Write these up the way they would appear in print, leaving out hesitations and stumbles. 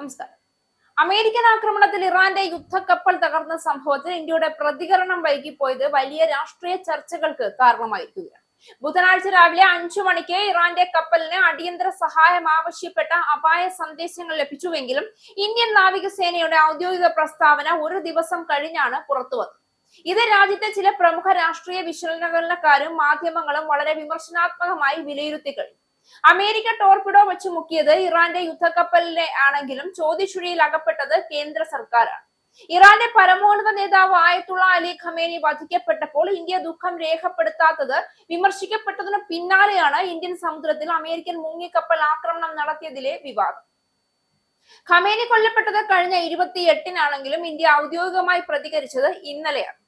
നമസ്കാരം. അമേരിക്കൻ ആക്രമണത്തിൽ ഇറാന്റെ യുദ്ധക്കപ്പൽ തകർന്ന സംഭവത്തിൽ ഇന്ത്യയുടെ പ്രതികരണം വൈകിപ്പോയത് വലിയ രാഷ്ട്രീയ ചർച്ചകൾക്ക് കാരണമായിരിക്കുകയാണ്. ബുധനാഴ്ച രാവിലെ 5 മണിക്ക് ഇറാന്റെ കപ്പലിന് അടിയന്തര സഹായം ആവശ്യപ്പെട്ട അപായ സന്ദേശങ്ങൾ ലഭിച്ചുവെങ്കിലും ഇന്ത്യൻ നാവികസേനയുടെ ഔദ്യോഗിക പ്രസ്താവന ഒരു ദിവസം കഴിഞ്ഞാണ് പുറത്തുവന്നത്. ഇത് രാജ്യത്തെ ചില പ്രമുഖ രാഷ്ട്രീയ വിശകലനക്കാരും മാധ്യമങ്ങളും വളരെ വിമർശനാത്മകമായി വിലയിരുത്തി കഴിഞ്ഞു. അമേരിക്ക ടോർപിഡോ വെച്ച് മുക്കിയത് ഇറാന്റെ യുദ്ധക്കപ്പലിനെ ആണെങ്കിലും ചോദ്യചുഴിയിൽ അകപ്പെട്ടത് കേന്ദ്ര സർക്കാരാണ്. ഇറാന്റെ പരമോന്നത നേതാവ് ആയത്തുള്ള അലി ഖമേനി വധിക്കപ്പെട്ടപ്പോൾ ഇന്ത്യ ദുഃഖം രേഖപ്പെടുത്താത്തത് വിമർശിക്കപ്പെട്ടതിനു പിന്നാലെയാണ് ഇന്ത്യൻ സമുദ്രത്തിൽ അമേരിക്കൻ മുങ്ങിക്കപ്പൽ ആക്രമണം നടത്തിയതിലെ വിവാദം. ഖമേനി കൊല്ലപ്പെട്ടത് കഴിഞ്ഞ 28-നാണെങ്കിലും ഇന്ത്യ ഔദ്യോഗികമായി പ്രതികരിച്ചത് ഇന്നലെയാണ്.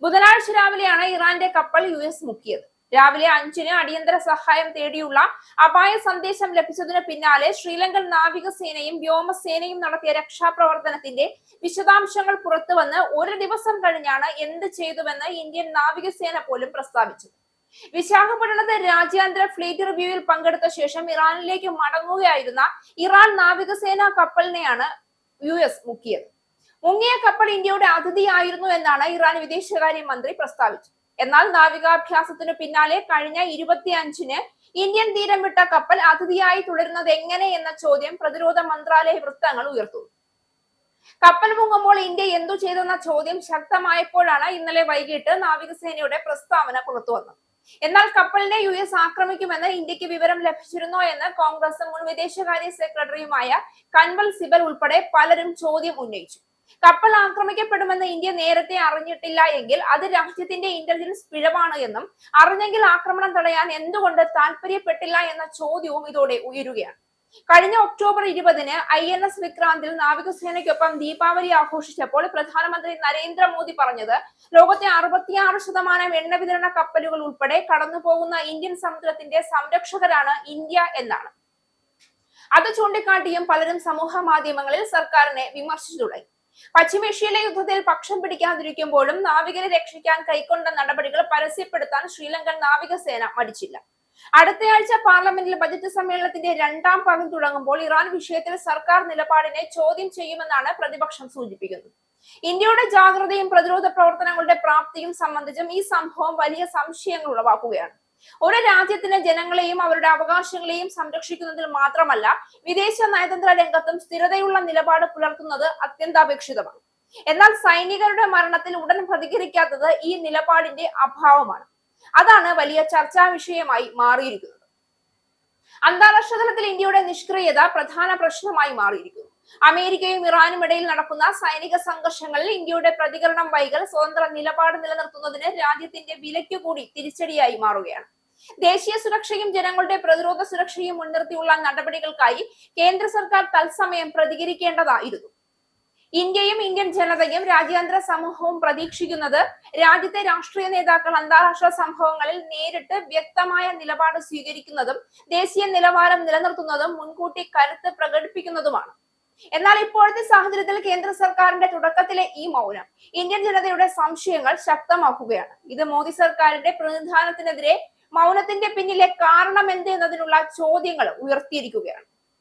ബുധനാഴ്ച രാവിലെയാണ് ഇറാന്റെ കപ്പൽ US മുക്കിയത്. രാവിലെ 5-ന് അടിയന്തര സഹായം തേടിയുള്ള അപായ സന്ദേശം ലഭിച്ചതിന് പിന്നാലെ ശ്രീലങ്കൻ നാവികസേനയും വ്യോമസേനയും നടത്തിയ രക്ഷാപ്രവർത്തനത്തിന്റെ വിശദാംശങ്ങൾ പുറത്തുവന്ന് ഒരു ദിവസം കഴിഞ്ഞാണ് എന്ത് ചെയ്തുവെന്ന് ഇന്ത്യൻ നാവികസേന പോലും പ്രസ്താവിച്ചത്. വിശാഖപട്ടണത്ത് രാജ്യാന്തര ഫ്ലീറ്റ് റിവ്യൂവിൽ പങ്കെടുത്ത ശേഷം ഇറാനിലേക്ക് മടങ്ങുകയായിരുന്ന ഇറാൻ നാവികസേന കപ്പലിനെയാണ് US മുക്കിയത്. മുങ്ങിയ കപ്പൽ ഇന്ത്യയുടെ അതിഥിയായിരുന്നു എന്നാണ് ഇറാൻ വിദേശകാര്യ മന്ത്രി പ്രസ്താവിച്ചത്. എന്നാൽ നാവികാഭ്യാസത്തിനു പിന്നാലെ കഴിഞ്ഞ 25-ന് ഇന്ത്യൻ തീരം വിട്ട കപ്പൽ അതിഥിയായി തുടരുന്നത് എങ്ങനെ എന്ന ചോദ്യം പ്രതിരോധ മന്ത്രാലയ വൃത്തങ്ങൾ ഉയർത്തുന്നു. കപ്പൽ മുങ്ങുമ്പോൾ ഇന്ത്യ എന്തു ചെയ്തെന്ന ചോദ്യം ശക്തമായപ്പോഴാണ് ഇന്നലെ വൈകിട്ട് നാവികസേനയുടെ പ്രസ്താവന പുറത്തുവന്നത്. എന്നാൽ കപ്പലിനെ US ആക്രമിക്കുമെന്ന് ഇന്ത്യക്ക് വിവരം ലഭിച്ചിരുന്നോ എന്ന് കോൺഗ്രസ് മുൻ വിദേശകാര്യ സെക്രട്ടറിയുമായ കൻവൽ സിബൽ ഉൾപ്പെടെ പലരും ചോദ്യം ഉന്നയിച്ചു. കപ്പൽ ആക്രമിക്കപ്പെടുമെന്ന് ഇന്ത്യ നേരത്തെ അറിഞ്ഞിട്ടില്ല എങ്കിൽ അത് രാജ്യത്തിന്റെ ഇന്റലിജൻസ് പിഴവാണ് എന്നും അറിഞ്ഞെങ്കിൽ ആക്രമണം തടയാൻ എന്തുകൊണ്ട് താല്പര്യപ്പെട്ടില്ല എന്ന ചോദ്യവും ഇതോടെ ഉയരുകയാണ്. കഴിഞ്ഞ ഒക്ടോബർ 20-ന് INS വിക്രാന്തിൽ നാവികസേനയ്ക്കൊപ്പം ദീപാവലി ആഘോഷിച്ചപ്പോൾ പ്രധാനമന്ത്രി നരേന്ദ്രമോദി പറഞ്ഞത് ലോകത്തെ 66% എണ്ണ വിതരണ കപ്പലുകൾ ഉൾപ്പെടെ കടന്നുപോകുന്ന ഇന്ത്യൻ സമുദ്രത്തിന്റെ സംരക്ഷകരാണ് ഇന്ത്യ എന്നാണ്. അത് ചൂണ്ടിക്കാട്ടിയും പലരും സമൂഹ മാധ്യമങ്ങളിൽ സർക്കാരിനെ വിമർശിച്ചു തുടങ്ങി. പശ്ചിമേഷ്യയിലെ യുദ്ധത്തിൽ പക്ഷം പിടിക്കാതിരിക്കുമ്പോഴും നാവികരെ രക്ഷിക്കാൻ കൈക്കൊണ്ട നടപടികൾ പരസ്യപ്പെടുത്താൻ ശ്രീലങ്കൻ നാവികസേന മടിച്ചില്ല. അടുത്തയാഴ്ച പാർലമെന്റിൽ ബജറ്റ് സമ്മേളനത്തിന്റെ 2ാം ഭാഗം തുടങ്ങുമ്പോൾ ഇറാൻ വിഷയത്തിൽ സർക്കാർ നിലപാടിനെ ചോദ്യം ചെയ്യുമെന്നാണ് പ്രതിപക്ഷം സൂചിപ്പിക്കുന്നത്. ഇന്ത്യയുടെ ജാഗ്രതയും പ്രതിരോധ പ്രവർത്തനങ്ങളുടെ പ്രാപ്തിയും സംബന്ധിച്ചും ഈ സംഭവം വലിയ സംശയങ്ങൾ ഉളവാക്കുകയാണ്. ഒരു രാജ്യത്തിന് ജനങ്ങളെയും അവരുടെ അവകാശങ്ങളെയും സംരക്ഷിക്കുന്നതിൽ മാത്രമല്ല വിദേശ നയതന്ത്ര രംഗത്തും സ്ഥിരതയുള്ള നിലപാട് പുലർത്തുന്നത് അത്യന്താപേക്ഷിതമാണ്. എന്നാൽ സൈനികരുടെ മരണത്തിൽ ഉടൻ പ്രതികരിക്കാത്തത് ഈ നിലപാടിന്റെ അഭാവമാണ്. അതാണ് വലിയ ചർച്ചാ വിഷയമായി മാറിയിരിക്കുന്നത്. അന്താരാഷ്ട്ര തലത്തിൽ ഇന്ത്യയുടെ നിഷ്ക്രിയത പ്രധാന പ്രശ്നമായി മാറിയിരിക്കുന്നു. അമേരിക്കയും ഇറാനും ഇടയിൽ നടക്കുന്ന സൈനിക സംഘർഷങ്ങളിൽ ഇന്ത്യയുടെ പ്രതികരണം വൈകൽ സ്വതന്ത്ര നിലപാട് നിലനിർത്തുന്നതിന് രാജ്യത്തിന്റെ വിലയ്ക്ക് കൂടി തിരിച്ചടിയായി മാറുകയാണ്. ദേശീയ സുരക്ഷയും ജനങ്ങളുടെ പ്രതിരോധ സുരക്ഷയും മുൻനിർത്തിയുള്ള നടപടികൾക്കായി കേന്ദ്ര സർക്കാർ തത്സമയം പ്രതികരിക്കേണ്ടതായിരുന്നു. ഇന്ത്യയും ഇന്ത്യൻ ജനതയും രാജ്യാന്തര സമൂഹവും പ്രതീക്ഷിക്കുന്നത് രാജ്യത്തെ രാഷ്ട്രീയ നേതാക്കൾ അന്താരാഷ്ട്ര സംഭവങ്ങളിൽ നേരിട്ട് വ്യക്തമായ നിലപാട് സ്വീകരിക്കുന്നതും ദേശീയ നിലവാരം നിലനിർത്തുന്നതും മുൻകൂട്ടി കരുത്ത് പ്രകടിപ്പിക്കുന്നതുമാണ്. എന്നാൽ ഇപ്പോഴത്തെ സാഹചര്യത്തിൽ കേന്ദ്ര സർക്കാരിന്റെ തുടക്കത്തിലെ ഈ മൗനം ഇന്ത്യൻ ജനതയുടെ സംശയങ്ങൾ ശക്തമാക്കുകയാണ്. ഇത് മോദി സർക്കാരിന്റെ പ്രതിനിധാനത്തിനെതിരെ മൗനത്തിന്റെ പിന്നിലെ കാരണം എന്ത് എന്നതിനുള്ള ചോദ്യങ്ങൾ ഉയർത്തിയിരിക്കുകയാണ്.